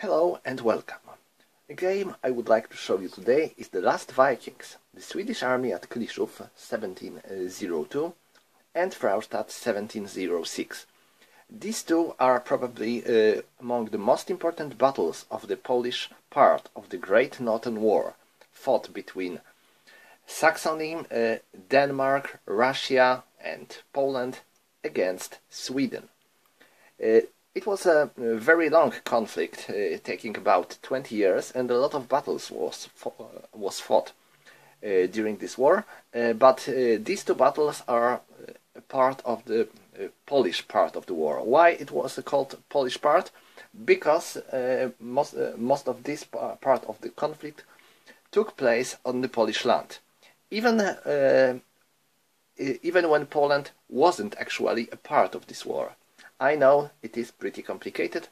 Hello and welcome. The game I would like to show you today is the Last Vikings, the Swedish army at Klisów 1702 and Fraustadt 1706. These two are probably among the most important battles of the Polish part of the Great Northern War, fought between Saxony, Denmark, Russia and Poland against Sweden. It was a very long conflict, taking about 20 years, and a lot of battles was fought during this war. But these two battles are part of the Polish part of the war. Why it was called Polish part? Because most of this part of the conflict took place on the Polish land, even when Poland wasn't actually a part of this war. I know it is pretty complicated,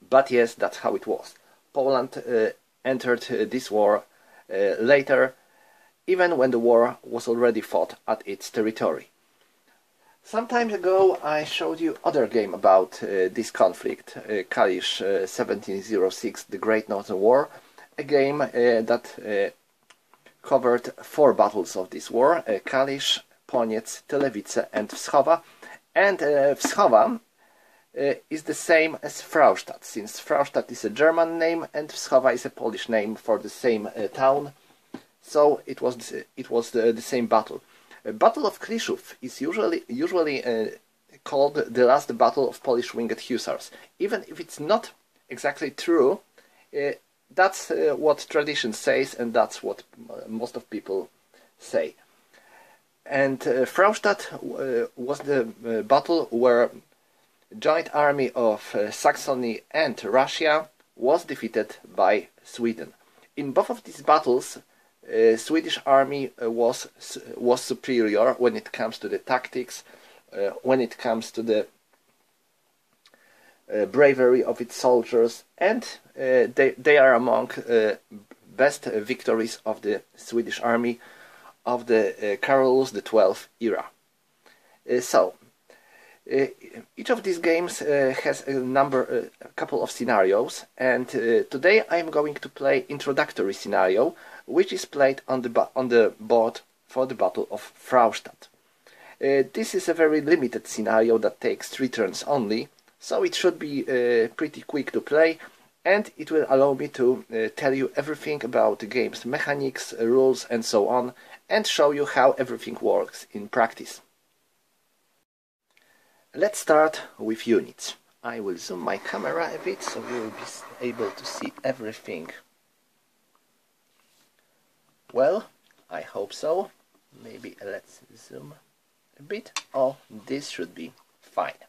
but yes, that's how it was. Poland entered this war later, even when the war was already fought at its territory. Some time ago I showed you other game about this conflict, Kalisz 1706, the Great Northern War, a game that covered 4 battles of this war, Kalisz, Poniec, Telewice and Wschowa. And Wschowa is the same as Fraustadt, since Fraustadt is a German name and Wschowa is a Polish name for the same town. So it was the same battle. Battle of Klisów is usually called the last battle of Polish winged hussars. Even if it's not exactly true, that's what tradition says, and that's what most of people say. And Fraustadt was the battle where joint army of Saxony and Russia was defeated by Sweden. In both of these battles, Swedish army was superior when it comes to the tactics, when it comes to the bravery of its soldiers, and they are among best victories of the Swedish army of the Carolus XII era. Each of these games has a couple of scenarios, and today I am going to play Introductory Scenario, which is played on the board for the Battle of Fraustadt. This is a very limited scenario that takes 3 turns only, so it should be pretty quick to play, and it will allow me to tell you everything about the game's mechanics, rules and so on, and show you how everything works in practice. Let's start with units. I will zoom my camera a bit so you will be able to see everything. Well, I hope so. Maybe let's zoom a bit. Oh, this should be fine.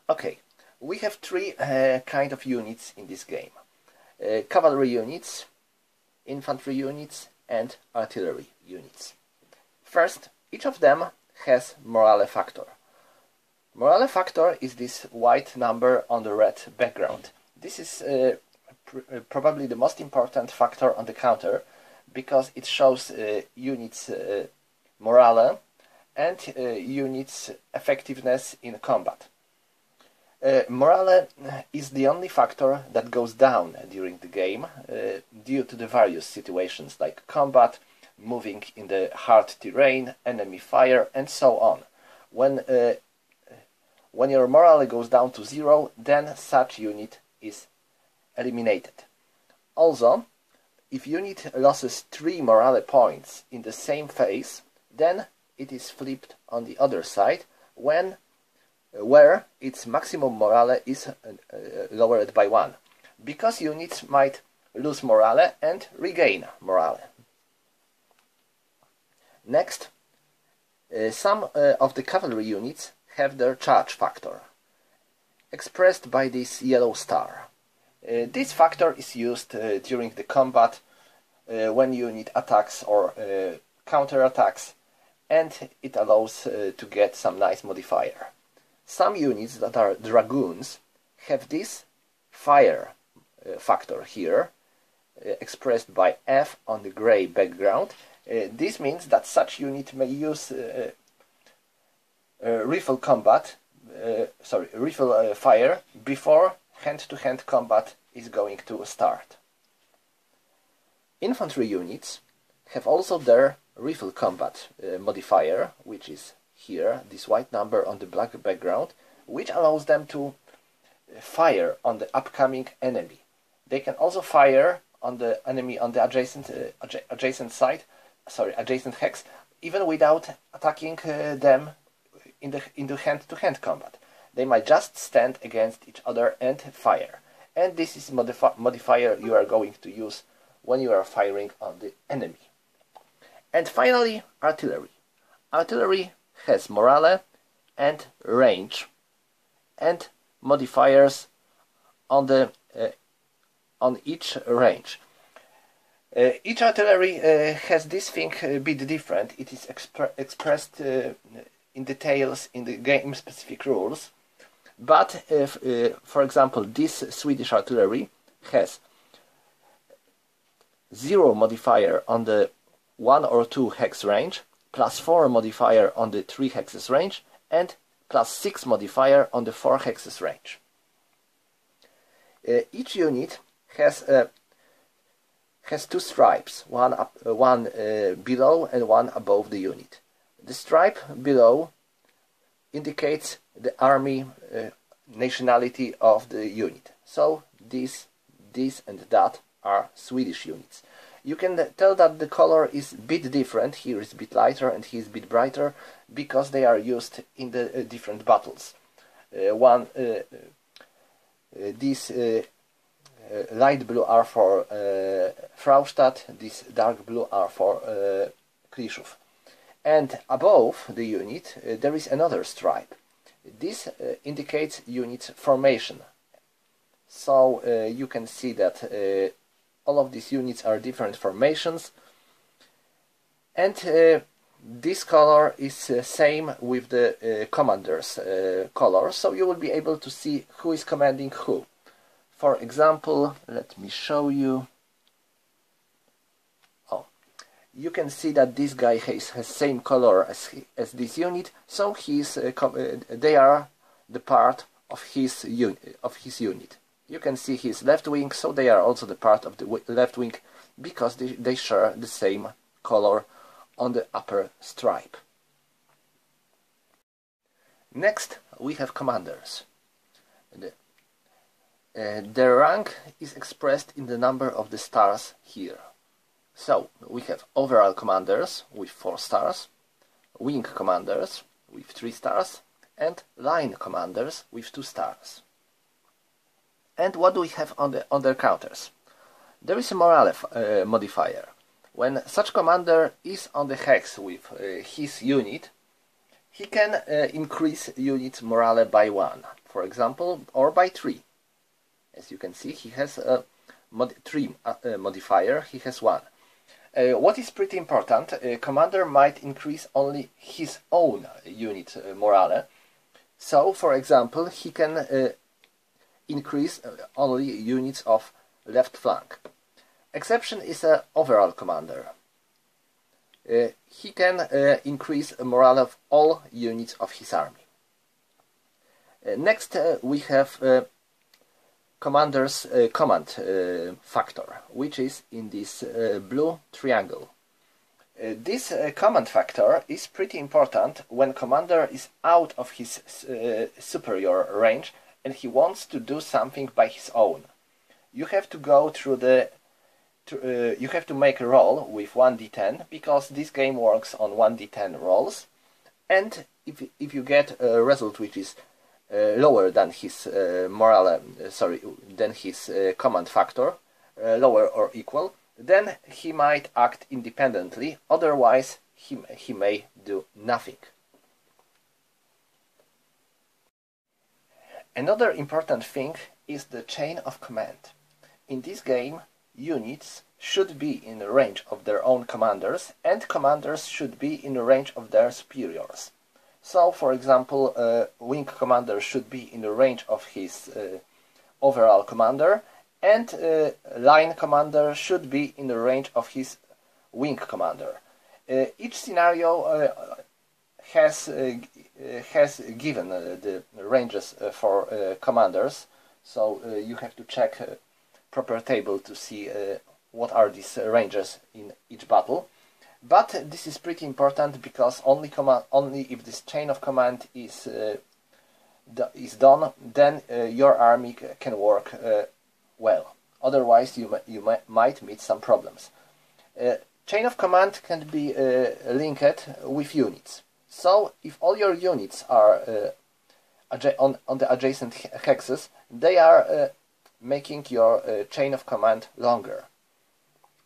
Okay, we have 3 kind of units in this game. Cavalry units, infantry units and artillery units. First, each of them has morale factor. Morale factor is this white number on the red background. This is probably the most important factor on the counter, because it shows units' morale and units' effectiveness in combat. Morale is the only factor that goes down during the game due to the various situations like combat, moving in the hard terrain, enemy fire and so on. When your morale goes down to 0, then such unit is eliminated. Also, if unit loses 3 morale points in the same phase, then it is flipped on the other side where its maximum morale is lowered by 1, because units might lose morale and regain morale. Next, some of the cavalry units have their charge factor, expressed by this yellow star. This factor is used during the combat when unit attacks or counter-attacks, and it allows to get some nice modifier. Some units that are dragoons have this fire factor here, expressed by F on the grey background. This means that such unit may use rifle fire before hand-to-hand combat is going to start. Infantry units have also their rifle combat modifier, which is here, this white number on the black background, which allows them to fire on the upcoming enemy. They can also fire on the enemy on the adjacent hex, even without attacking them in the hand-to-hand combat. They might just stand against each other and fire. And this is modifier you are going to use when you are firing on the enemy. And finally, artillery. Artillery has morale and range and modifiers on each range. Each artillery has this thing a bit different. It is expressed in details in the game-specific rules. But, for example, this Swedish artillery has 0 modifier on the 1 or 2 hex range, +4 modifier on the 3 hexes range, and +6 modifier on the 4 hexes range. Each unit has 2 stripes, one below and one above the unit. The stripe below indicates the army nationality of the unit. So this and that are Swedish units. You can tell that the color is a bit different. Here is a bit lighter and here is a bit brighter, because they are used in the different battles. These light blue are for Fraustadt, these dark blue are for Klisów. And above the unit there is another stripe. This indicates unit formation. So you can see that all of these units are different formations, and this color is same with the commander's color, so you will be able to see who is commanding who. For example, let me show you. Oh, you can see that this guy has same color as this unit, so they are the part of his unit. You can see his left wing, so they are also the part of the left wing, because they share the same color on the upper stripe. Next, we have commanders. Their rank is expressed in the number of the stars here. So, we have overall commanders with 4 stars, wing commanders with 3 stars, and line commanders with 2 stars. And what do we have on their counters? There is a morale modifier. When such commander is on the hex with his unit, he can increase unit morale by 1, for example, or by 3. As you can see, he has a 3 modifier, he has 1. What is pretty important, commander might increase only his own unit morale. So, for example, he can increase only units of left flank. Exception is an overall commander. He can increase morale of all units of his army. Next we have commander's command factor, which is in this blue triangle. This command factor is pretty important when commander is out of his superior range and he wants to do something by his own. You have to go through you have to make a roll with 1d10, because this game works on 1d10 rolls, and if you get a result which is lower than his command factor, lower or equal, then he might act independently, otherwise he may do nothing. Another important thing is the chain of command. In this game, units should be in the range of their own commanders, and commanders should be in the range of their superiors. So, for example, a wing commander should be in the range of his overall commander, and a line commander should be in the range of his wing commander. Each scenario has given the ranges for commanders so you have to check a proper table to see what are these ranges in each battle. But this is pretty important because only if this chain of command is done, then your army can work well. Otherwise, you might meet some problems. Chain of command can be linked with units. So, if all your units are on the adjacent hexes, they are making your chain of command longer.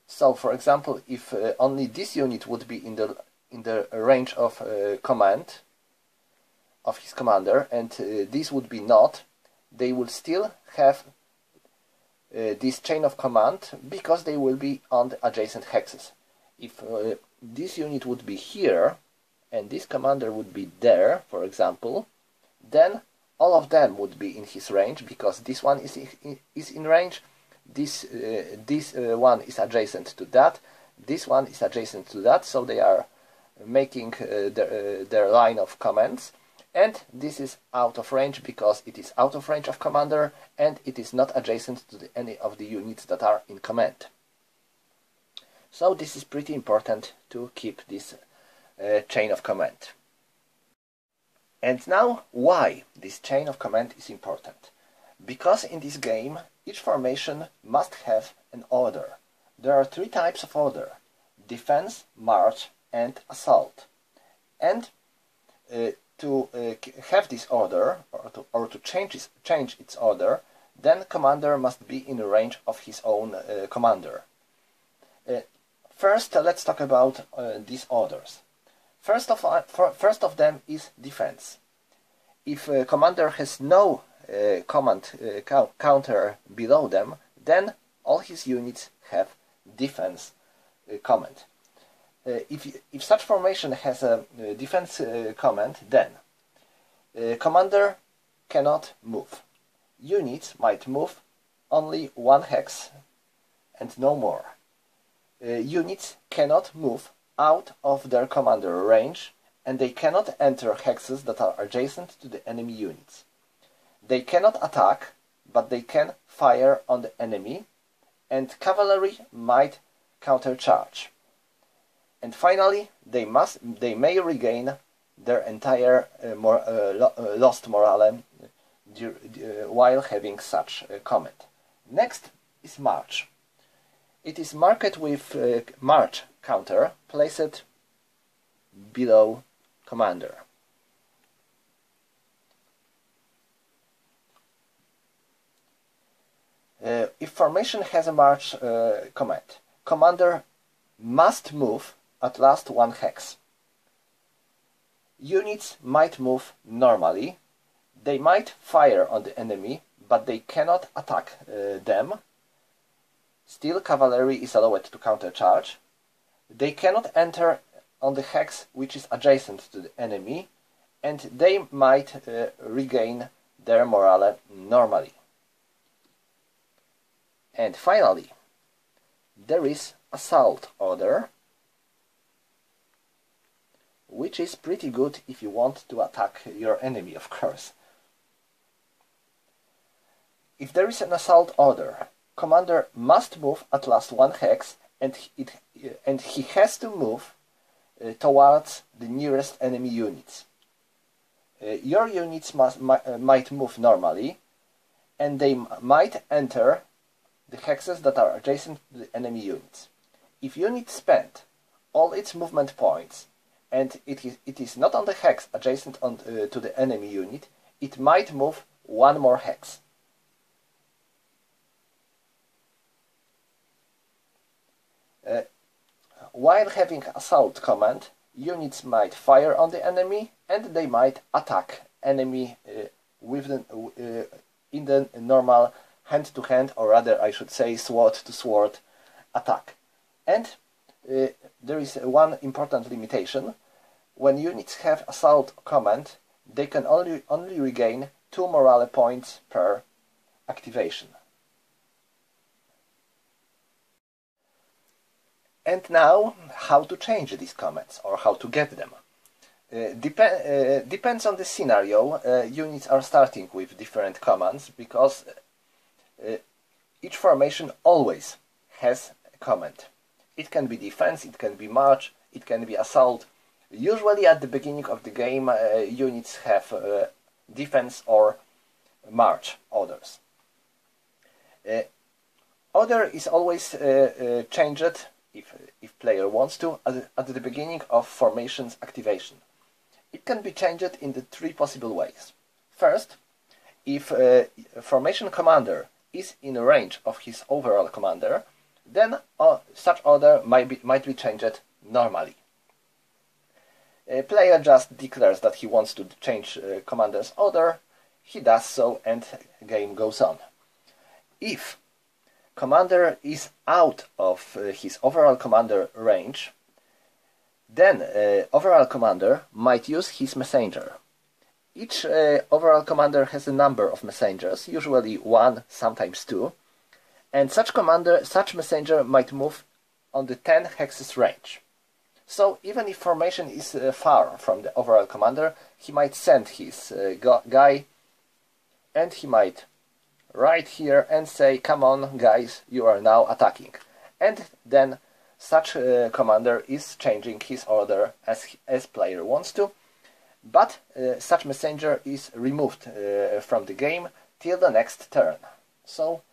So, for example, if only this unit would be in the range of command of his commander, and this would be not, they will still have this chain of command because they will be on the adjacent hexes. If this unit would be here and this commander would be there, for example, then all of them would be in his range because this one is in range, this one is adjacent to that, this one is adjacent to that, so they are making their line of commands, and this is out of range because it is out of range of commander and it is not adjacent to any of the units that are in command. So this is pretty important to keep this chain of command. And now, why this chain of command is important? Because in this game, each formation must have an order. There are three types of order: defense, march, and assault. And to have this order, or to change its order, then commander must be in the range of his own commander. First, let's talk about these orders. First of them is defense. If a commander has no command counter below them, then all his units have defense command. If such formation has a defense command, then commander cannot move. Units might move only one hex and no more. Units cannot move out of their commander range, and they cannot enter hexes that are adjacent to the enemy units. They cannot attack, but they can fire on the enemy, and cavalry might countercharge. And finally, they may regain their entire lost morale while having such a command. Next is march. It is marked with march counter placed below commander. If formation has a march command, commander must move at last one hex. Units might move normally. They might fire on the enemy, but they cannot attack them. Still, cavalry is allowed to countercharge. They cannot enter on the hex which is adjacent to the enemy, and they might regain their morale normally. And finally, there is assault order, which is pretty good if you want to attack your enemy, of course. If there is an assault order, commander must move at last one hex, and he has to move towards the nearest enemy units. Your units might move normally, and they might enter the hexes that are adjacent to the enemy units. If unit spend all its movement points and it is not on the hex adjacent to the enemy unit, it might move one more hex. While having assault command, units might fire on the enemy and they might attack enemy in the normal hand-to-hand, or rather I should say sword-to-sword attack. And there is one important limitation. When units have assault command, they can only regain 2 morale points per activation. And now, how to change these commands, or how to get them. Depends on the scenario. Units are starting with different commands, because each formation always has a command. It can be defense, it can be march, it can be assault. Usually at the beginning of the game units have defense or march orders. Order is always changed, if player wants to, at the beginning of formation's activation. It can be changed in the three possible ways. First, if a formation commander is in range of his overall commander, then such order might be changed normally. A player just declares that he wants to change commander's order, he does so, and game goes on. If commander is out of his overall commander range, then overall commander might use his messenger. Each overall commander has a number of messengers, usually one, sometimes two, and such messenger might move on the 10 hexes range. So even if formation is far from the overall commander, he might send his guy, and he might write here and say, "Come on guys, you are now attacking." And then such commander is changing his order as player wants to, but such messenger is removed from the game till the next turn. So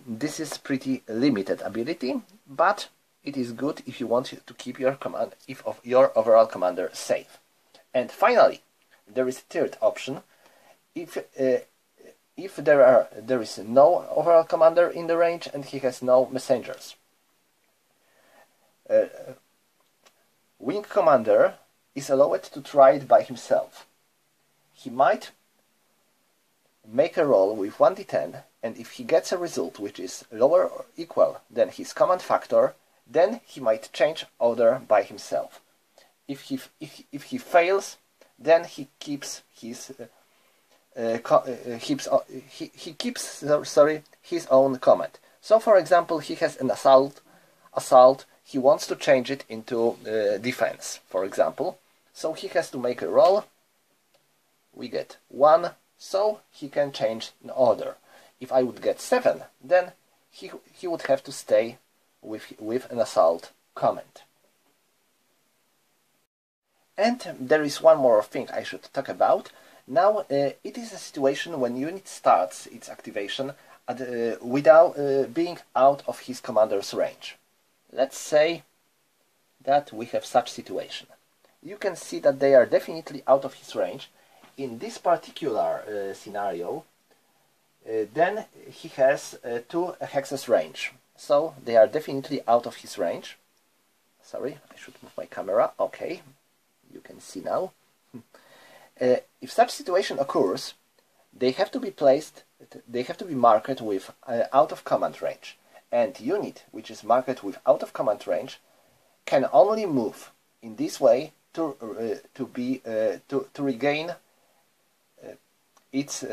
this is pretty limited ability, but it is good if you want to keep your your overall commander safe. And finally, there is a third option. If there is no overall commander in the range and he has no messengers. Wing commander is allowed to try it by himself. He might make a roll with 1d10, and if he gets a result which is lower or equal than his command factor, then he might change order by himself. If he fails, then he keeps his his own command. So, for example, he has an assault. He wants to change it into defense, for example. So he has to make a roll. We get 1, so he can change an order. If I would get 7, then he would have to stay with an assault command. And there is one more thing I should talk about. Now, it is a situation when unit starts its activation without being out of his commander's range. Let's say that we have such situation. You can see that they are definitely out of his range. In this particular scenario, then he has 2 hexes range. So they are definitely out of his range. Sorry, I should move my camera. Okay, you can see now. If such situation occurs, they have to be marked with out of command range. And unit which is marked with out of command range can only move in this way to regain its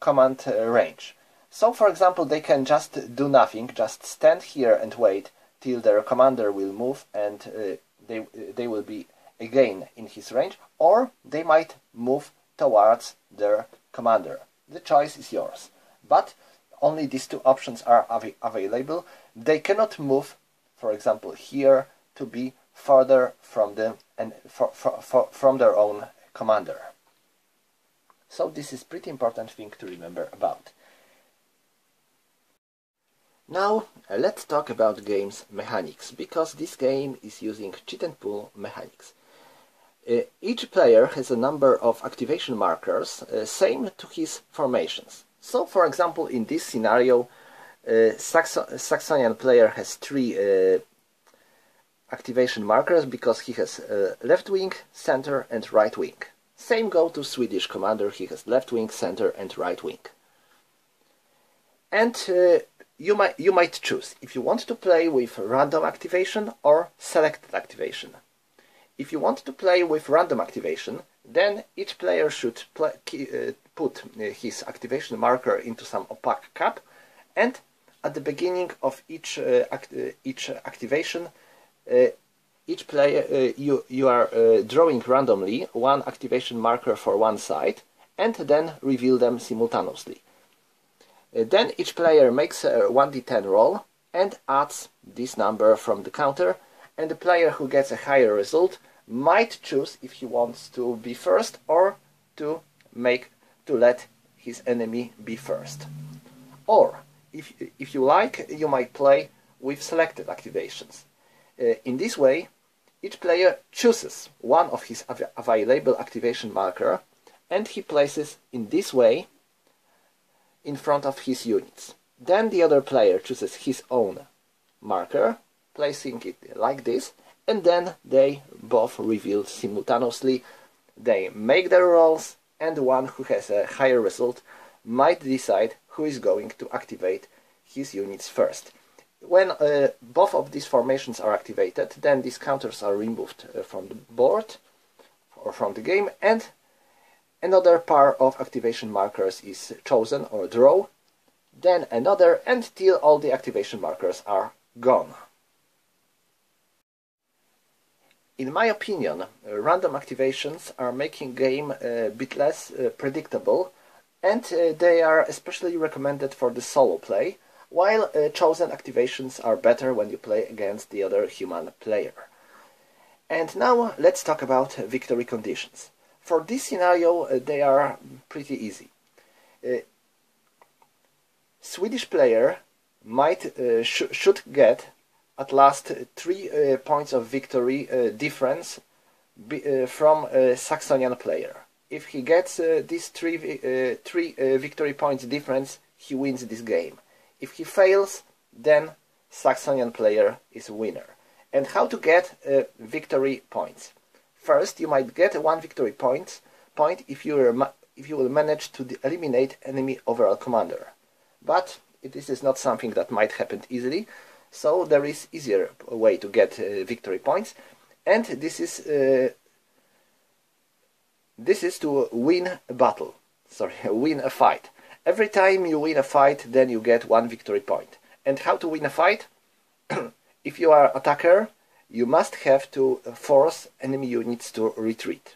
command range. So, for example, they can just do nothing, just stand here and wait till their commander will move, and they will be again in his range, or they might move towards their commander. The choice is yours. But only these 2 options are available. They cannot move, for example, here to be further from from their own commander. So this is pretty important thing to remember about. Now let's talk about game's mechanics, because this game is using cheat and pull mechanics. Each player has a number of activation markers, same to his formations. So, for example, in this scenario, Saxonian player has 3 activation markers because he has left wing, center and right wing. Same go to Swedish commander, he has left wing, center and right wing. And you might choose if you want to play with random activation or selected activation. If you want to play with random activation, then each player should put his activation marker into some opaque cap, and at the beginning of each activation, each player you are drawing randomly 1 activation marker for one side, and then reveal them simultaneously. Then each player makes a 1d10 roll and adds this number from the counter, and the player who gets a higher result might choose if he wants to be first or to let his enemy be first. Or, if you like, you might play with selected activations. In this way, each player chooses one of his available activation marker, and he places in this way in front of his units. Then the other player chooses his own marker, placing it like this, and then they both reveal simultaneously. They make their rolls, and the one who has a higher result might decide who is going to activate his units first. When both of these formations are activated, then these counters are removed from the board or from the game, and another pair of activation markers is chosen or draw, then another, until all the activation markers are gone. In my opinion, random activations are making game a bit less predictable, and they are especially recommended for the solo play, while chosen activations are better when you play against the other human player. And now let's talk about victory conditions. For this scenario, they are pretty easy. Swedish player should get at last 3 points of victory difference from a Saxonian player. If he gets these three victory points difference, he wins this game. If he fails, then Saxonian player is a winner. And how to get victory points? First, you might get 1 victory point if you will manage to eliminate enemy overall commander. But this is not something that might happen easily, so there is easier way to get victory points, and this is to win a battle. Sorry, win a fight. Every time you win a fight, then you get 1 victory point. And how to win a fight? If you are attacker, you must have to force enemy units to retreat.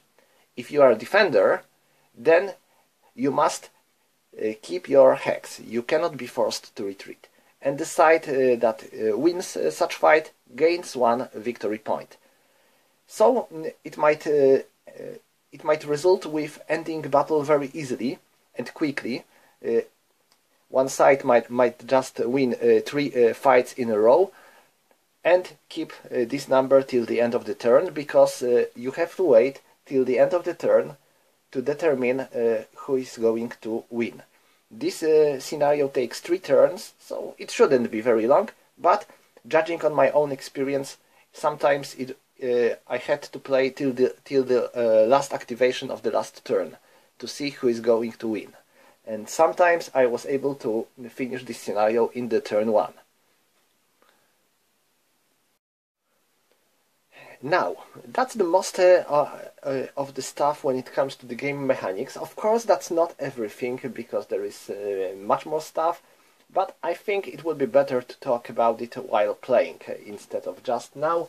If you are a defender, then you must keep your hex. You cannot be forced to retreat. And the side that wins such fight gains 1 victory point. So it might result with ending battle very easily and quickly. One side might just win 3 fights in a row and keep this number till the end of the turn, because you have to wait till the end of the turn to determine who is going to win. This scenario takes 3 turns, so it shouldn't be very long, but judging on my own experience, sometimes I had to play till the last activation of the last turn to see who is going to win. And sometimes I was able to finish this scenario in the turn 1. Now, that's the most of the stuff when it comes to the game mechanics. Of course, that's not everything, because there is much more stuff, but I think it would be better to talk about it while playing instead of just now,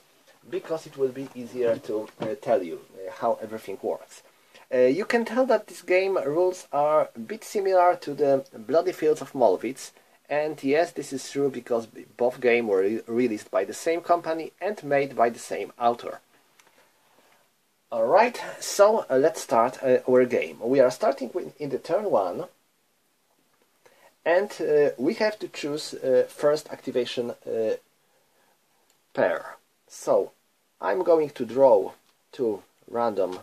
because it will be easier to tell you how everything works. You can tell that this game rules are a bit similar to the Bloody Fields of Molwitz, and yes, this is true because both games were released by the same company and made by the same author. Alright, so let's start our game. We are starting in the turn 1, and we have to choose first activation pair. So I'm going to draw 2 random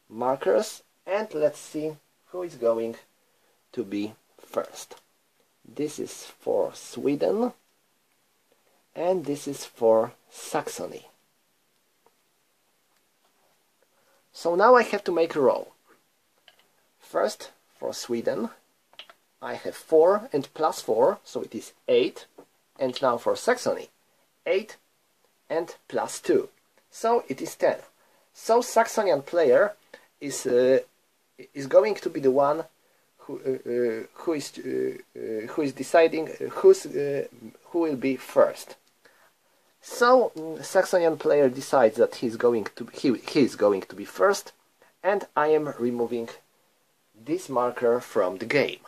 markers, and let's see who is going to be first. This is for Sweden, and this is for Saxony. So now I have to make a roll. First, for Sweden, I have 4 and plus 4, so it is 8. And now for Saxony, 8 and plus 2, so it is 10. So Saxonian player is going to be the one who is deciding who will be first. So Saxonian player decides that he is going to be first, and I am removing this marker from the game.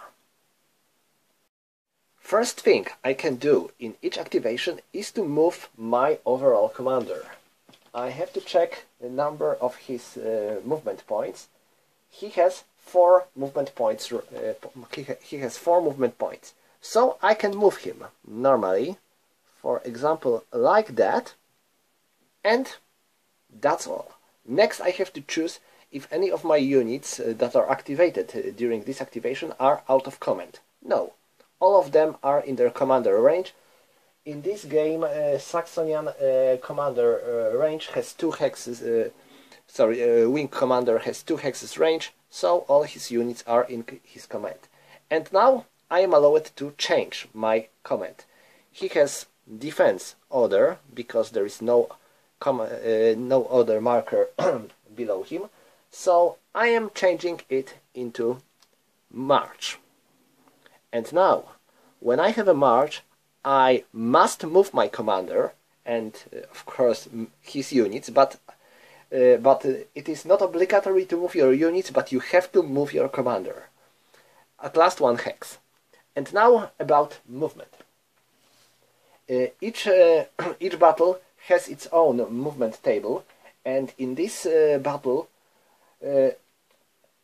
First thing I can do in each activation is to move my overall commander. I have to check the number of his movement points. He has 4 movement points. He has 4 movement points, so I can move him normally, for example, like that, and that's all. Next, I have to choose if any of my units that are activated during this activation are out of command. No, all of them are in their commander range. In this game, Saxonian commander range has 2 hexes. Wing commander has 2 hexes range, so all his units are in his command. And now I am allowed to change my command. He has defense order because there is no other marker below him, so I am changing it into march. And now, when I have a march, I must move my commander and, of course, his units, but it is not obligatory to move your units, but you have to move your commander. At last 1 hex. And now about movement. Each battle has its own movement table, and in this battle,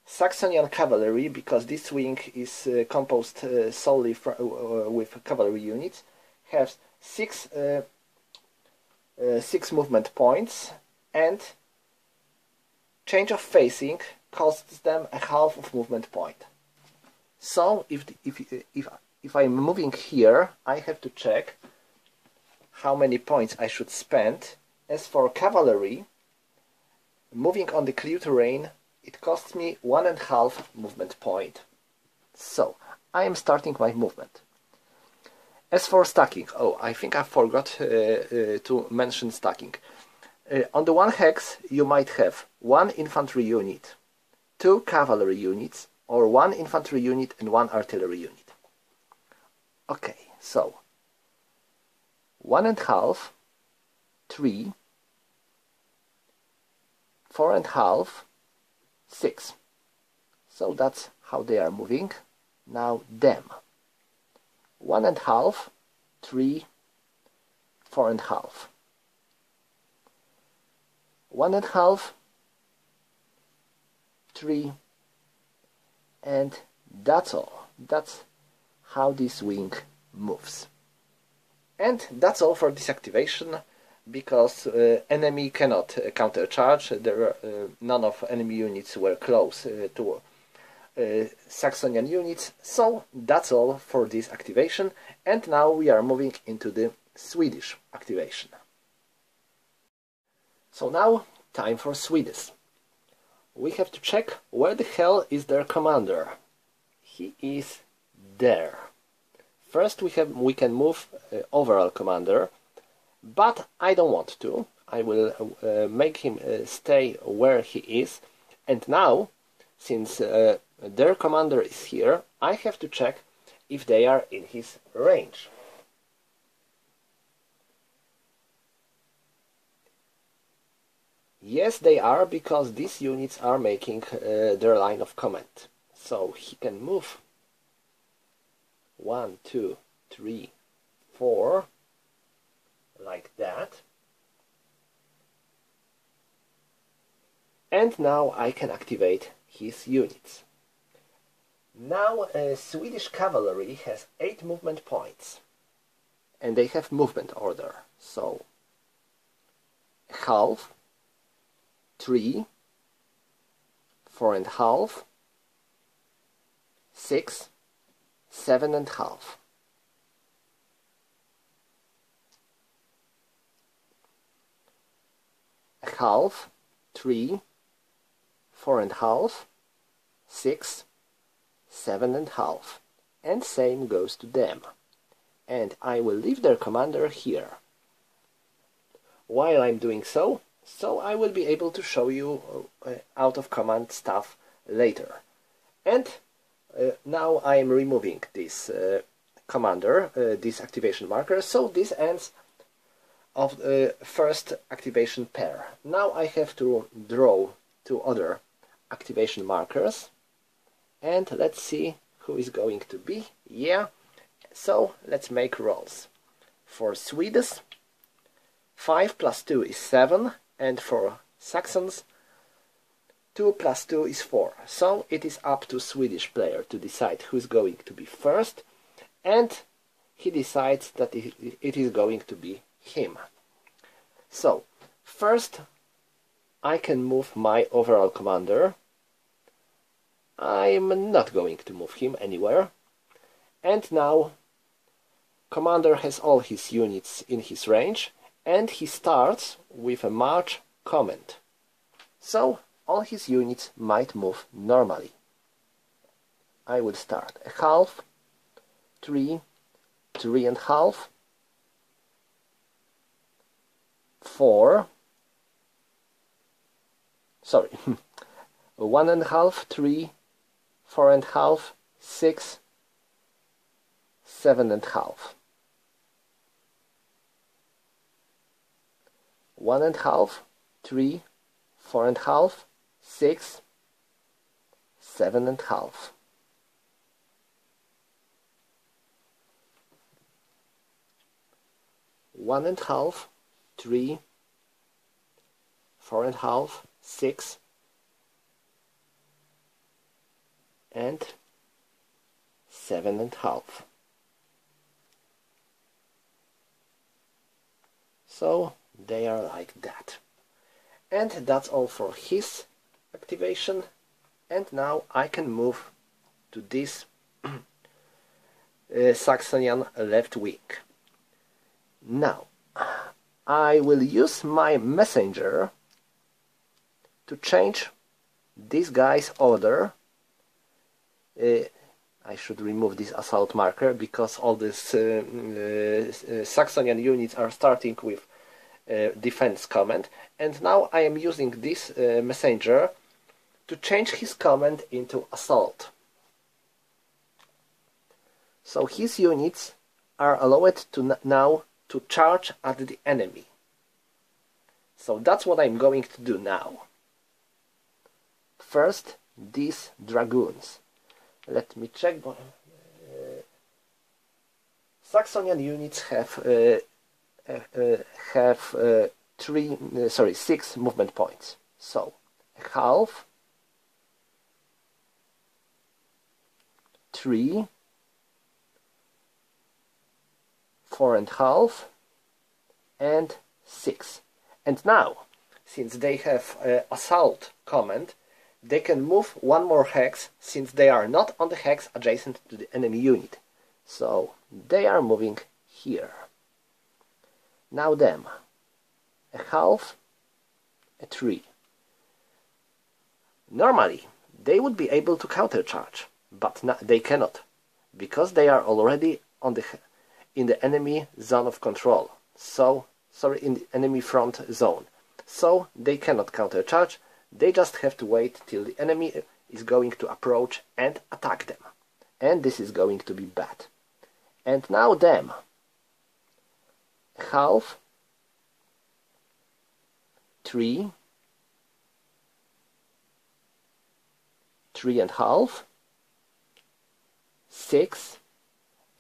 Saxonian cavalry, because this wing is composed solely with cavalry units, has 6 movement points, and change of facing costs them a half of movement point. So if I'm moving here, I have to check how many points I should spend. As for cavalry, moving on the clear terrain, it costs me 1.5 movement point. So I am starting my movement. As for stacking, I think I forgot to mention stacking. On the 1 hex, you might have 1 infantry unit, 2 cavalry units, or 1 infantry unit and 1 artillery unit. Okay, so 1.5, 3, 4.5, 6. So that's how they are moving. Now them. 1.5, 3, 4.5. 1.5, 3, and that's all. That's how this wing moves. And that's all for this activation, because enemy cannot countercharge. None of enemy units were close to Saxonian units, so that's all for this activation. And now we are moving into the Swedish activation. So now, time for Swedish. We have to check where the hell is their commander. He is there. First we can move overall commander, but I don't want to. I will make him stay where he is. And now, since their commander is here, I have to check if they are in his range. Yes, they are, because these units are making their line of command. So he can move 1, 2, 3, 4, like that. And now I can activate his units. Now Swedish cavalry has 8 movement points, and they have movement order. So half, 3, 4.5, 6, 7.5. Half, 3, 4.5, 6, 7.5. And same goes to them. And I will leave their commander here. While I'm doing so, I will be able to show you out of command stuff later. And now I am removing this commander, this activation marker, so this ends of the first activation pair. Now I have to draw 2 other activation markers, and let's see who is going to be. Yeah, So let's make rolls. For Swedes, 5 plus 2 is 7, and for Saxons, 2 plus 2 is 4. So it is up to Swedish player to decide who's going to be first, and he decides that it is going to be him. So, first I can move my overall commander. I'm not going to move him anywhere. And now commander has all his units in his range, and he starts with a march command. So all his units might move normally. I will start a half, 3, 3.5, 4, sorry, 1.5, 3, 4.5, 6, 7.5. 1.5, 3, 4.5, 6, 7.5. One and half, 3, 4.5, 6, and 7.5. So they are like that. And that's all for his activation. And now I can move to this Saxonian left wing. Now, I will use my messenger to change this guy's order. I should remove this assault marker because all these Saxonian units are starting with defense command, and now I am using this messenger to change his command into assault. So his units are allowed to now to charge at the enemy. So that's what I'm going to do now. First, these dragoons. Let me check. Saxonian units have 6 movement points. So a half, 3, 4.5, and 6. And now, since they have assault command, they can move one more hex, since they are not on the hex adjacent to the enemy unit. So they are moving here. Now them, a half, a 3. Normally they would be able to countercharge, but they cannot, because they are already in the enemy zone of control. So, sorry, in the enemy front zone. So they cannot countercharge. They just have to wait till the enemy is going to approach and attack them. And this is going to be bad. And now them. Half, 3, 3.5, 6,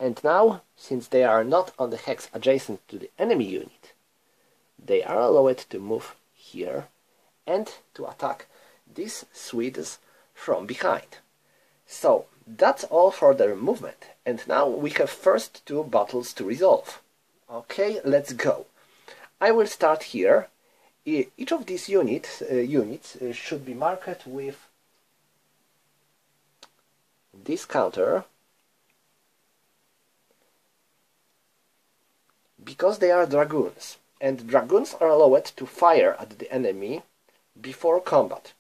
and now, since they are not on the hex adjacent to the enemy unit, they are allowed to move here and to attack these Swedes from behind. So that's all for their movement, and now we have first 2 battles to resolve. Okay, let's go. I will start here. Each of these units should be marked with this counter, because they are dragoons, and dragoons are allowed to fire at the enemy before combat.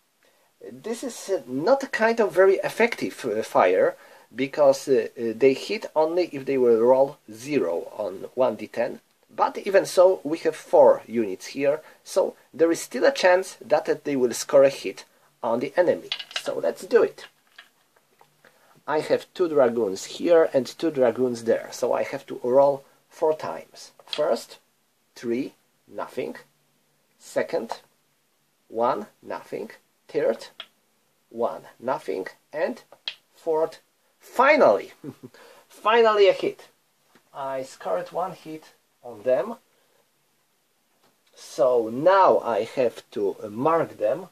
This is not a kind of very effective fire, because they hit only if they will roll 0 on 1d10, but even so we have 4 units here, so there is still a chance that they will score a hit on the enemy. So let's do it. I have 2 dragoons here and 2 dragoons there, so I have to roll 4 times. First, 3, nothing. Second, 1, nothing. Third, 1, nothing. And fourth, finally! finally a hit. I scored one hit on them. So now I have to mark them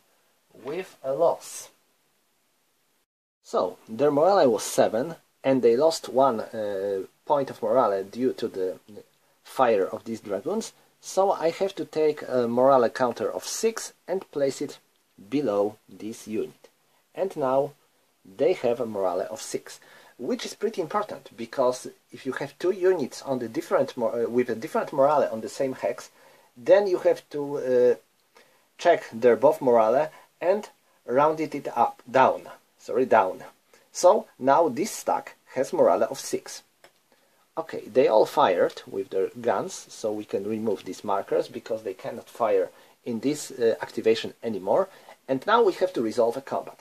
with a loss. So their morale was 7 and they lost 1 point of morale due to the fire of these dragoons. So I have to take a morale counter of 6 and place it below this unit. And now they have a morale of 6, which is pretty important, because if you have 2 units on the with a different morale on the same hex, then you have to check their both morale and round it up, down. So now this stack has morale of 6. Okay, they all fired with their guns, so we can remove these markers because they cannot fire in this activation anymore. And now we have to resolve a combat.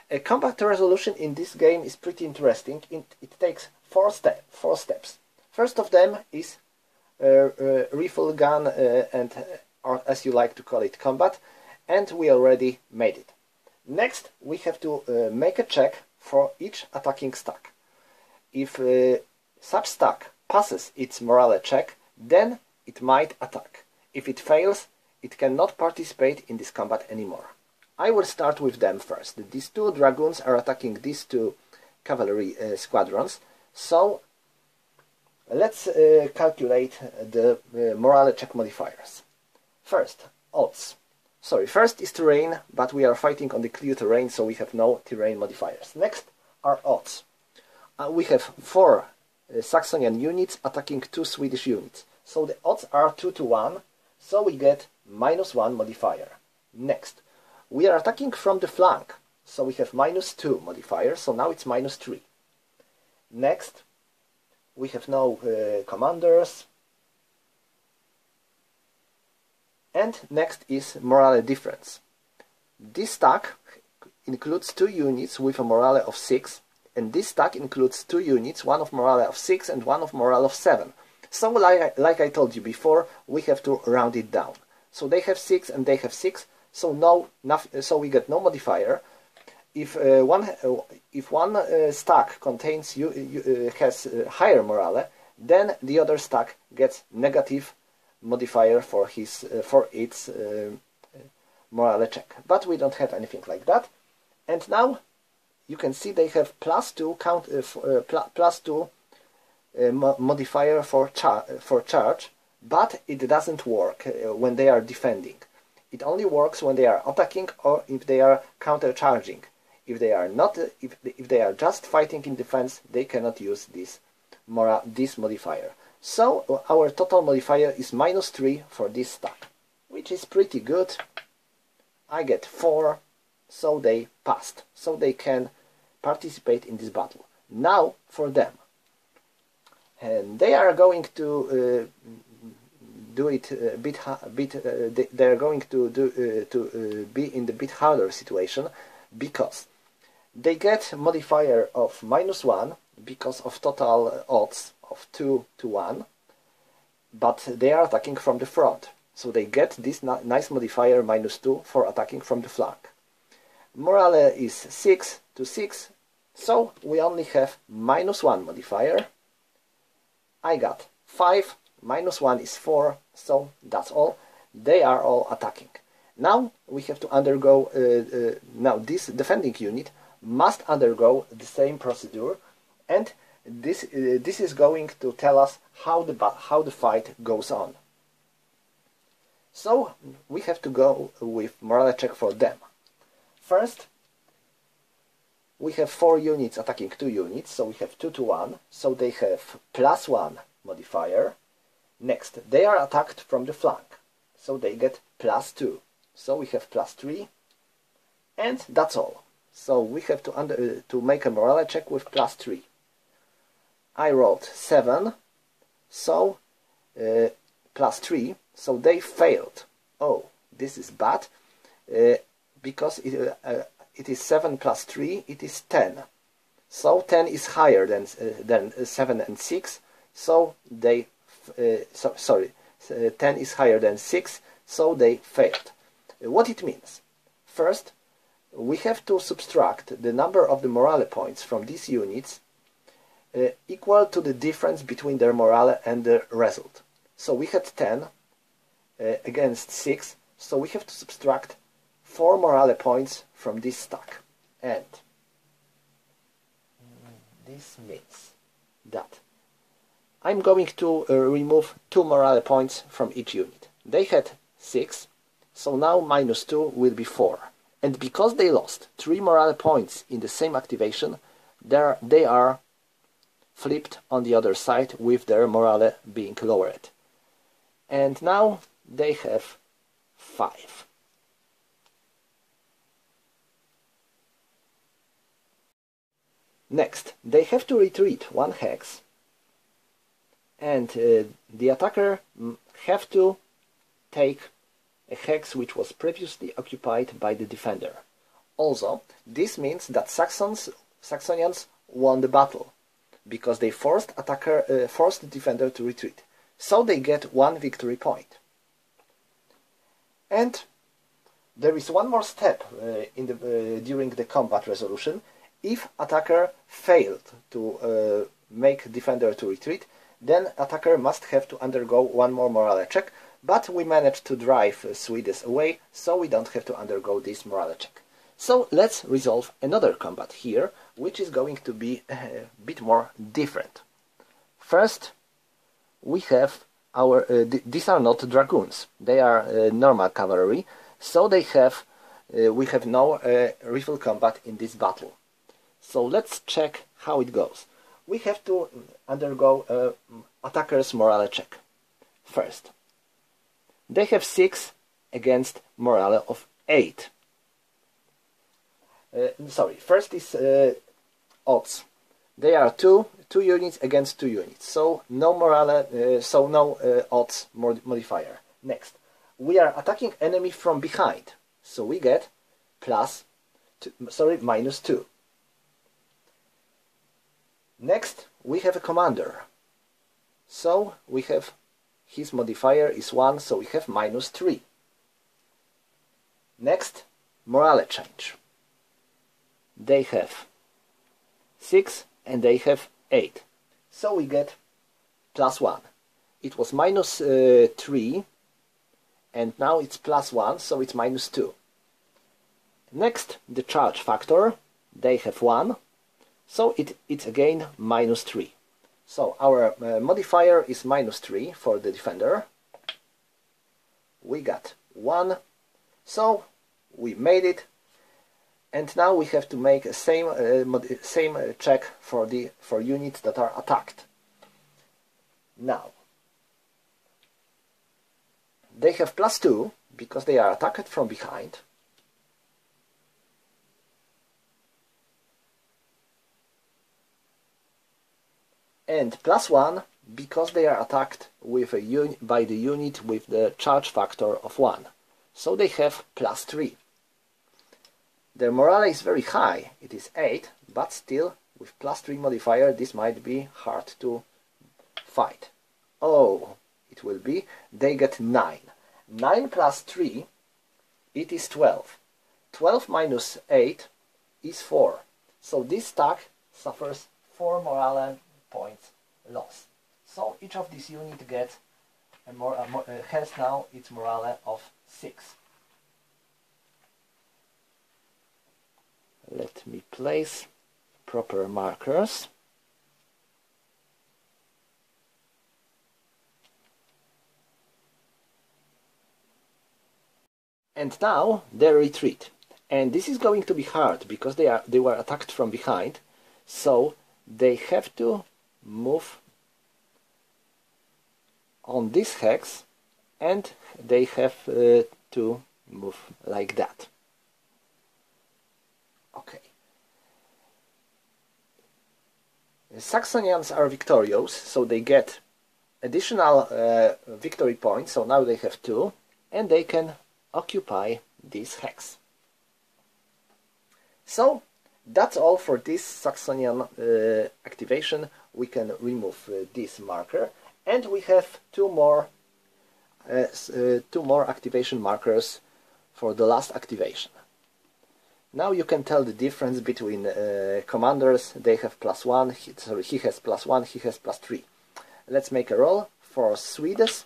A combat resolution in this game is pretty interesting. It takes 4 steps. First of them is rifle gun or as you like to call it, combat, and we already made it. Next, we have to make a check for each attacking stack. If such stack passes its morale check, then it might attack. If it fails, it cannot participate in this combat anymore. I will start with them first. These 2 dragoons are attacking these 2 cavalry squadrons, so let's calculate the morale check modifiers. First, odds. First is terrain, but we are fighting on the clear terrain, so we have no terrain modifiers. Next are odds. We have 4 Saxonian units attacking 2 Swedish units. So the odds are 2 to 1, so we get -1 modifier. Next, we are attacking from the flank, so we have -2 modifier, so now it's -3. Next, we have no commanders. And next is morale difference. This stack includes 2 units with a morale of 6, and this stack includes 2 units, one of morale of 6 and one of morale of 7. So like I told you before, we have to round it down. So they have 6 and they have 6, so so we get no modifier. If one stack contains has higher morale, then the other stack gets negative modifier for its morale check. But we don't have anything like that. And now you can see they have +2 +2 modifier for charge, but it doesn't work when they are defending. It only works when they are attacking or if they are counter-charging. If they are not, if they are just fighting in defense, they cannot use this modifier. So our total modifier is -3 for this stack, which is pretty good. I get 4, so they passed, so they can participate in this battle. Now for them, and they are going to do it a bit. They are going to be in the bit harder situation, because they get modifier of -1 because of total odds of 2 to 1, but they are attacking from the front, so they get this nice modifier -2 for attacking from the flank. Morale is 6 to 6, so we only have -1 modifier. I got 5, -1 is 4, so that's all. They are all attacking. Now we have to undergo, now this defending unit must undergo the same procedure, and this is going to tell us how the fight goes on. So we have to go with morale check for them. First, we have 4 units attacking 2 units, so we have 2 to 1, so they have +1 modifier. Next, they are attacked from the flank, so they get +2, so we have +3, and that's all. So we have to make a morale check with +3. I rolled 7, so +3, so they failed. Oh, this is bad, because it is 7 + 3, it is 10. So 10 is higher than 7 and 6, so they 10 is higher than 6, so they failed. What it means? First, we have to subtract the number of the morale points from these units equal to the difference between their morale and the result. So we had 10 against 6, so we have to subtract 4 morale points from this stack. And this means that I'm going to remove 2 morale points from each unit. They had 6, so now minus 2 will be 4. And because they lost 3 morale points in the same activation, they are flipped on the other side with their morale being lowered. And now they have 5. Next, they have to retreat 1 hex, and the attacker have to take a hex which was previously occupied by the defender. Also, this means that Saxonians won the battle, because they forced the defender to retreat. So they get 1 victory point. And there is one more step during the combat resolution. If attacker failed to make defender to retreat, then attacker must have to undergo 1 more morale check, but we managed to drive Swedes away, so we don't have to undergo this morale check. So let's resolve another combat here, which is going to be a bit more different. First, we have our... these are not dragoons, they are normal cavalry, so we have no rifle combat in this battle. So let's check how it goes. We have to undergo attacker's morale check. First, they have 6 against morale of 8. First is odds. They are 2 units against 2 units, so no morale, no odds modifier. Next, we are attacking enemy from behind, so we get minus 2. Next, we have a commander, so we have his modifier is 1, so we have minus 3. Next, morale change. They have 6 and they have 8, so we get plus 1. It was minus 3 and now it's plus 1, so it's minus 2. Next, the charge factor. They have 1, so it's again minus 3. So our modifier is minus 3 for the defender. We got 1, so we made it. And now we have to make a same check for units that are attacked. Now they have plus 2 because they are attacked from behind. And plus 1 because they are attacked with by the unit with the charge factor of 1. So they have plus 3. Their morale is very high, it is 8, but still with plus 3 modifier this might be hard to fight. Oh, it will be. They get 9. 9 plus 3, it is 12. 12 minus 8 is 4. So this stack suffers 4 morale points loss. So each of these units gets has now its morale of 6. Let me place proper markers. And now they retreat. And this is going to be hard because they were attacked from behind, so they have to move on this hex and they have to move like that. Okay. Saxonians are victorious, so they get additional victory points, so now they have 2, and they can occupy this hex. So that's all for this Saxonian activation. We can remove this marker, and we have two more activation markers for the last activation. Now you can tell the difference between commanders. They have +1, he has +1, he has +3. Let's make a roll. For Swedes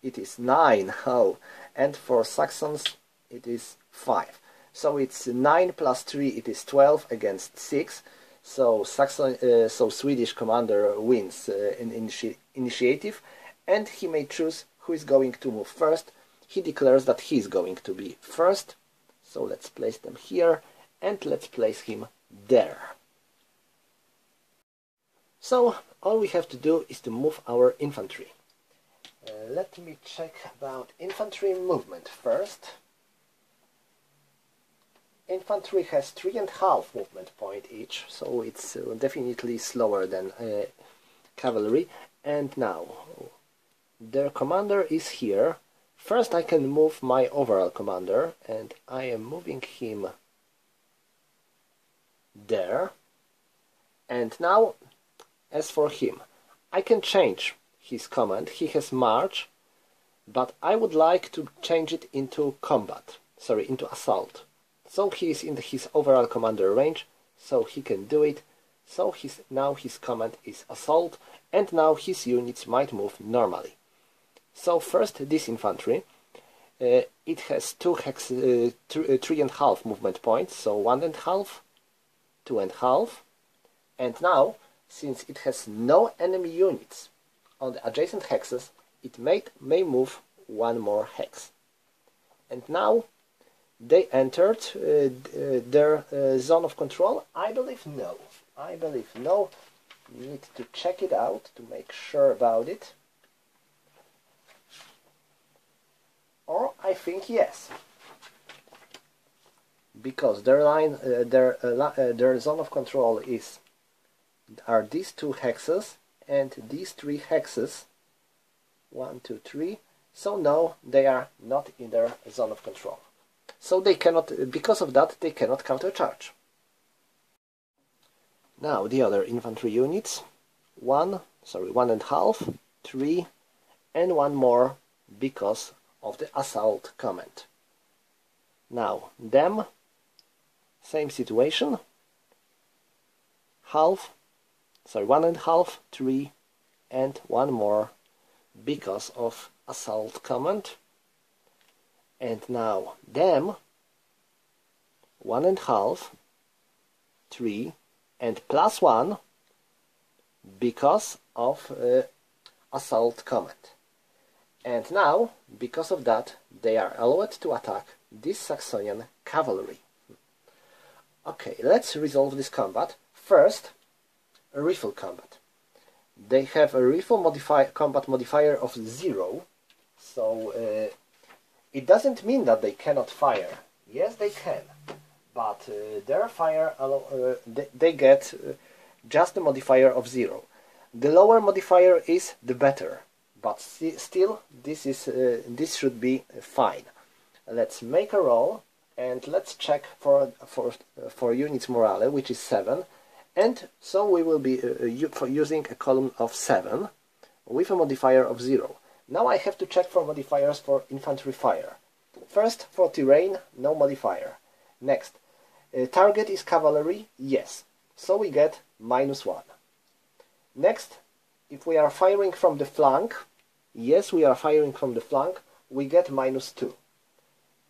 it is 9, oh, and for Saxons it is 5. So it's 9 plus 3, it is 12 against 6. So Swedish commander wins in initiative, and he may choose who is going to move first. He declares that he is going to be first. So let's place them here, and let's place him there. So all we have to do is to move our infantry. Let me check about infantry movement first. Infantry has 3.5 movement point each, so it's definitely slower than cavalry. And now, their commander is here. First I can move my overall commander, and I am moving him there. And now, as for him, I can change his command. He has march, but I would like to change it into combat, into assault. So he is in his overall commander range, so he can do it. So now his command is assault, and now his units might move normally. So first this infantry, it has 3.5 movement points, so 1.5, 2.5, and now, since it has no enemy units on the adjacent hexes, it may move one more hex. And now they entered their zone of control. I believe no. I believe no. We need to check it out to make sure about it. Or I think yes, because their line, their zone of control are these 2 hexes and these 3 hexes. 1, 2, 3. So no, they are not in their zone of control. So they cannot, because of that, they cannot countercharge. Now the other infantry units, 1.5, 3, and 1 more because of the assault command. Now them, same situation, 1.5, 3, and 1 more because of assault command. And now them, 1.5, 3, and +1 because of assault command. And now, because of that, they are allowed to attack this Saxonian cavalry. Okay, let's resolve this combat. First, a rifle combat. They have a rifle combat modifier of 0, so it doesn't mean that they cannot fire. Yes, they can, but their fire they get just a modifier of 0. The lower modifier is the better, but still this should be fine. Let's make a roll and let's check for units morale, which is 7, and so we will be using a column of 7 with a modifier of 0. Now I have to check for modifiers for infantry fire. First, for terrain, no modifier. Next, target is cavalry, yes, so we get -1. Next, if we are firing from the flank, yes, we are firing from the flank, we get -2.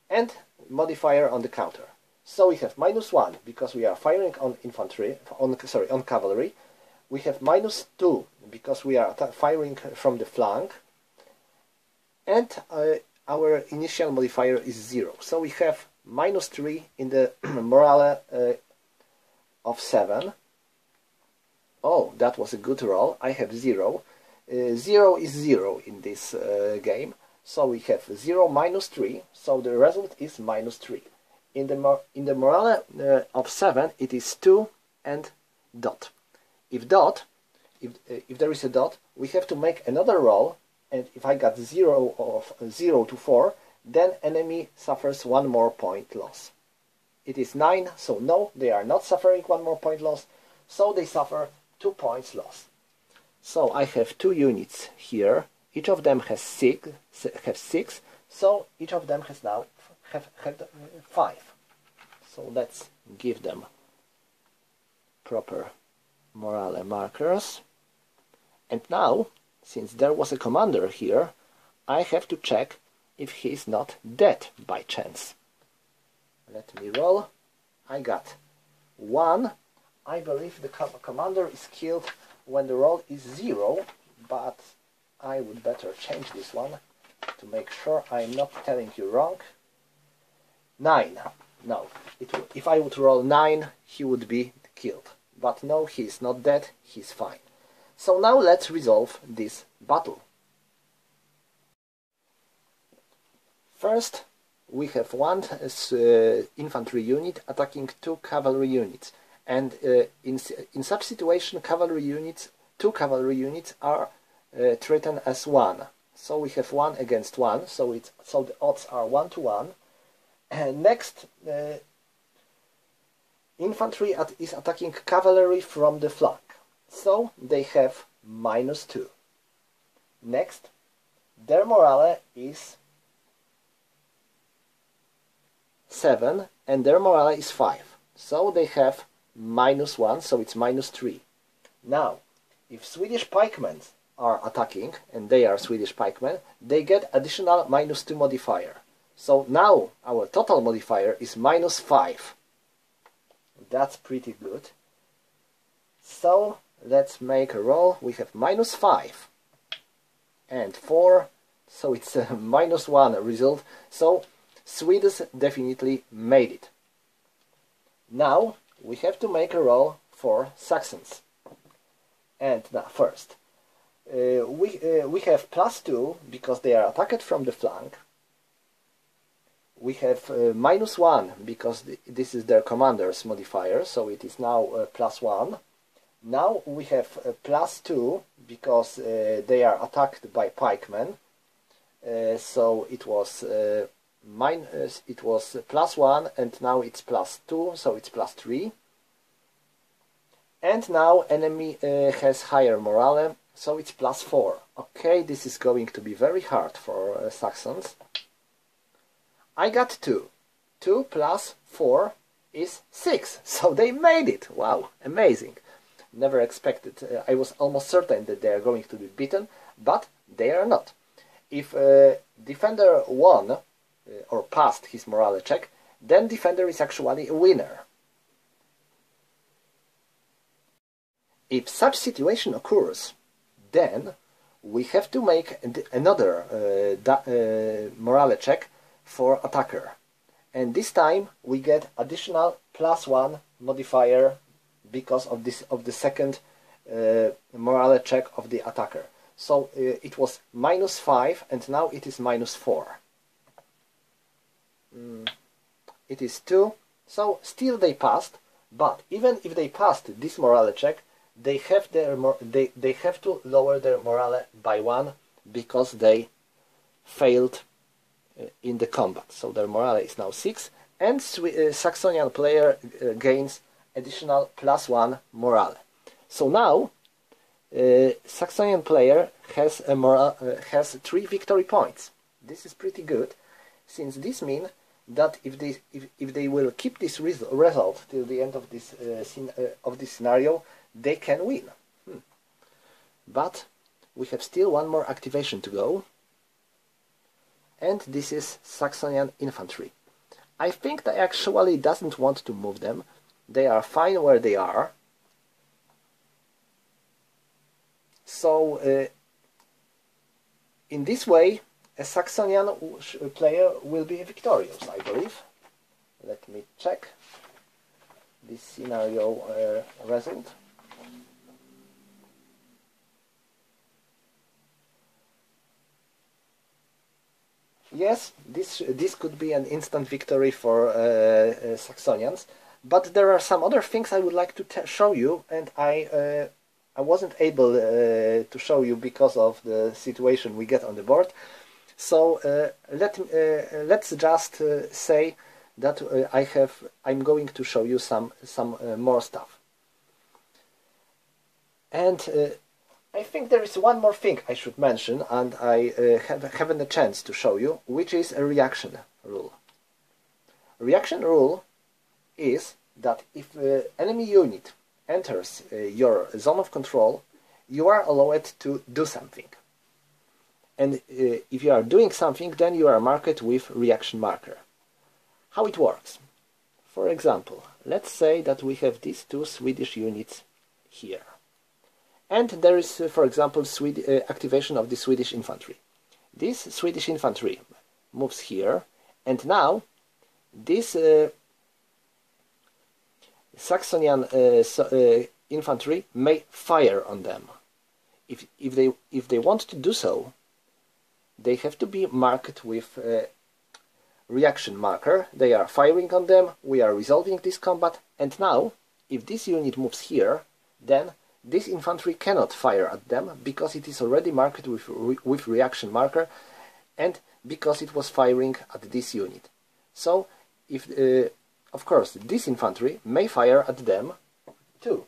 And modifier on the counter. So we have -1 because we are firing on infantry, on cavalry. We have -2 because we are firing from the flank. And our initial modifier is 0. So we have -3 in the morale of 7. Oh, that was a good roll. I have 0. 0 is 0 in this game. So we have 0 -3. So the result is -3. In the morale of 7, it is 2 and dot. If there is a dot, we have to make another roll. And if I got 0 to 4, then enemy suffers 1 more point loss. It is 9, so no, they are not suffering 1 more point loss, so they suffer 2 points loss. So I have 2 units here. Each of them has 6, so each of them has now have 5. So that's give them proper morale markers. And now, since there was a commander here, I have to check if he's not dead by chance. Let me roll. I got 1. I believe the commander is killed when the roll is 0, but I would better change this one to make sure I'm not telling you wrong. 9. No, if I would roll 9, he would be killed. But no, he's not dead, he's fine. So now let's resolve this battle. First, we have one infantry unit attacking 2 cavalry units. And in such situation, two cavalry units are treated as 1. So we have 1 against 1, so the odds are 1 to 1. And next, infantry is attacking cavalry from the flank, so they have -2. Next, their morale is 7 and their morale is 5, so they have -1, so it's -3. Now, if Swedish pikemen are attacking, and they are Swedish pikemen, they get additional -2 modifier. So now our total modifier is -5. That's pretty good. So let's make a roll. We have -5 and 4, so it's a -1 result. So Swedes definitely made it. Now we have to make a roll for Saxons. And now first, we have +2 because they are attacked from the flank. We have -1 because this is their commander's modifier, so it is now +1. Now we have +2 because they are attacked by pikemen, so it was +1 and now it's +2, so it's +3. And now enemy has higher morale, so it's +4. Okay, this is going to be very hard for Saxons. I got 2. 2 plus 4 is 6. So they made it. Wow, amazing. Never expected. I was almost certain that they are going to be beaten, but they are not. If defender won or passed his morale check, then defender is actually a winner. If such situation occurs, then we have to make another morale check for attacker, and this time we get additional +1 modifier because of the second morale check of the attacker. So it was -5 and now it is -4. It is 2, so still they passed, but even if they passed this morale check, they have to lower their morale by 1 because they failed in the combat. So their morale is now 6, and Saxonian player gains additional +1 morale. So now Saxonian player has has 3 victory points. This is pretty good, since this means that if they will keep this result till the end of this scenario, they can win. But we have still one more activation to go, and this is Saxonian infantry. I think they actually doesn't want to move them. They are fine where they are. So in this way, a Saxonian player will be victorious, I believe. Let me check this scenario result. Yes, this could be an instant victory for Saxonians, but there are some other things I would like to show you, and I wasn't able to show you because of the situation we get on the board. So let's just say that I'm going to show you some more stuff. And I think there is one more thing I should mention, and I haven't a chance to show you, which is a reaction rule. Reaction rule is that if enemy unit enters your zone of control, you are allowed to do something. And if you are doing something, then you are marked with reaction marker. How it works? For example, let's say that we have these two Swedish units here. And there is, for example, activation of the Swedish infantry. This Swedish infantry moves here, and now this Saxonian infantry may fire on them. If they want to do so, they have to be marked with reaction marker. They are firing on them, we are resolving this combat, and now, if this unit moves here, then this infantry cannot fire at them because it is already marked with reaction marker and because it was firing at this unit. So, if of course, this infantry may fire at them too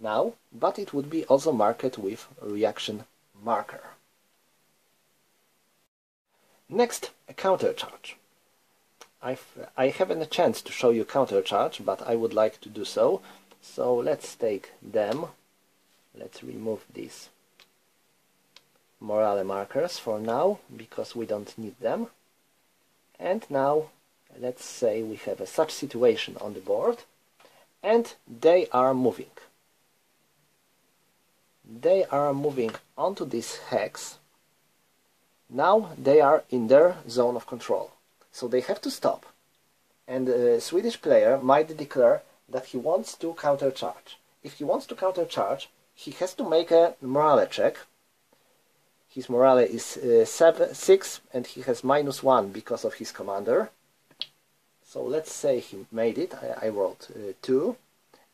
now, but it would be also marked with reaction marker. Next, a countercharge. I haven't a chance to show you countercharge, but I would like to do so. So let's take them. Let's remove these morale markers for now, because we don't need them. And now, let's say we have such situation on the board, and they are moving. They are moving onto this hex. Now they are in their zone of control, so they have to stop. And the Swedish player might declare that he wants to countercharge. If he wants to countercharge, he has to make a morale check. His morale is 6 and he has -1 because of his commander. So let's say he made it. I wrote 2.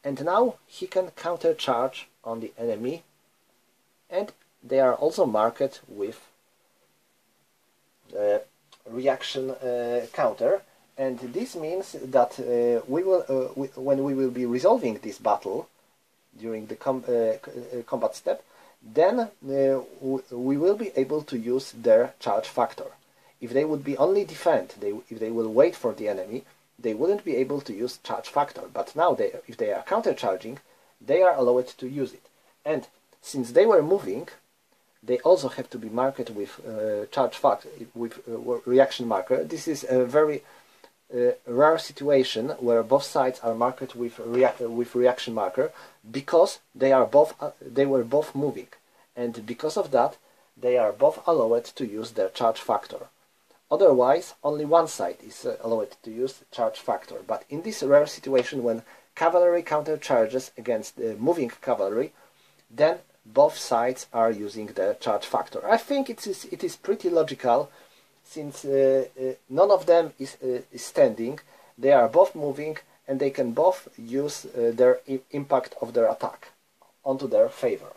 And now he can countercharge on the enemy. And they are also marked with reaction counter. And this means that when we will be resolving this battle during the combat step, then we will be able to use their charge factor. If they would be only defend, if they will wait for the enemy, they wouldn't be able to use charge factor. But now, if they are countercharging, they are allowed to use it. And since they were moving, they also have to be marked with charge factor, with reaction marker. This is a very rare situation where both sides are marked with reaction marker, because they were both moving, and because of that they are both allowed to use their charge factor. Otherwise, only one side is allowed to use charge factor. But in this rare situation, when cavalry countercharges against moving cavalry, then both sides are using the charge factor. I think it is pretty logical, since none of them is standing. They are both moving, and they can both use their impact of their attack onto their favor.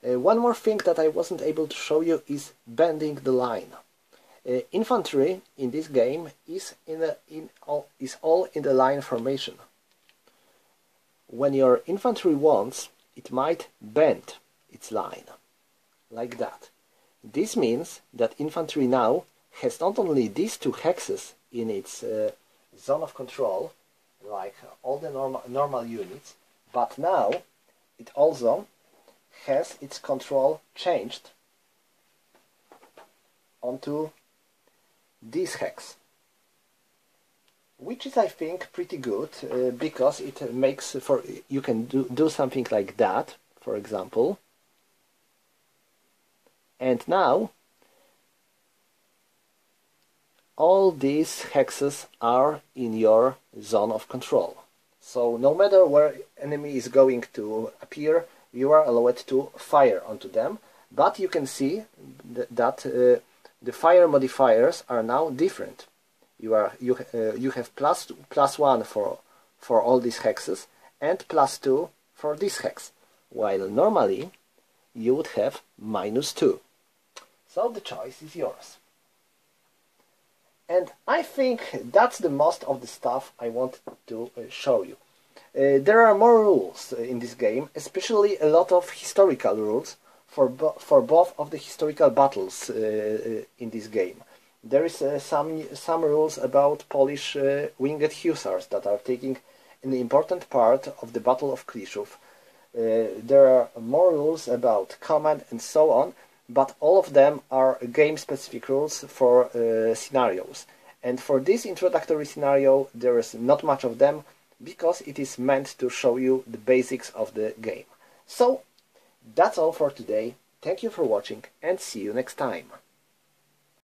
One more thing that I wasn't able to show you is bending the line. Infantry in this game is all in the line formation. When your infantry wants, it might bend its line, like that. This means that infantry now has not only these two hexes in its zone of control, like all the normal units, but now it also has its control changed onto this hex, which is, I think, pretty good, because it makes you can do something like that, for example. And now all these hexes are in your zone of control. So no matter where enemy is going to appear, you are allowed to fire onto them. But you can see that the fire modifiers are now different. You have +1 for all these hexes and +2 for this hex, while normally you would have -2. So the choice is yours. And I think that's the most of the stuff I want to show you. There are more rules in this game, especially a lot of historical rules for both of the historical battles in this game. There is some rules about Polish winged hussars that are taking an important part of the Battle of Kliszów. There are more rules about command and so on, but all of them are game-specific rules for scenarios. And for this introductory scenario, there is not much of them, because it is meant to show you the basics of the game. So, that's all for today. Thank you for watching, and see you next time.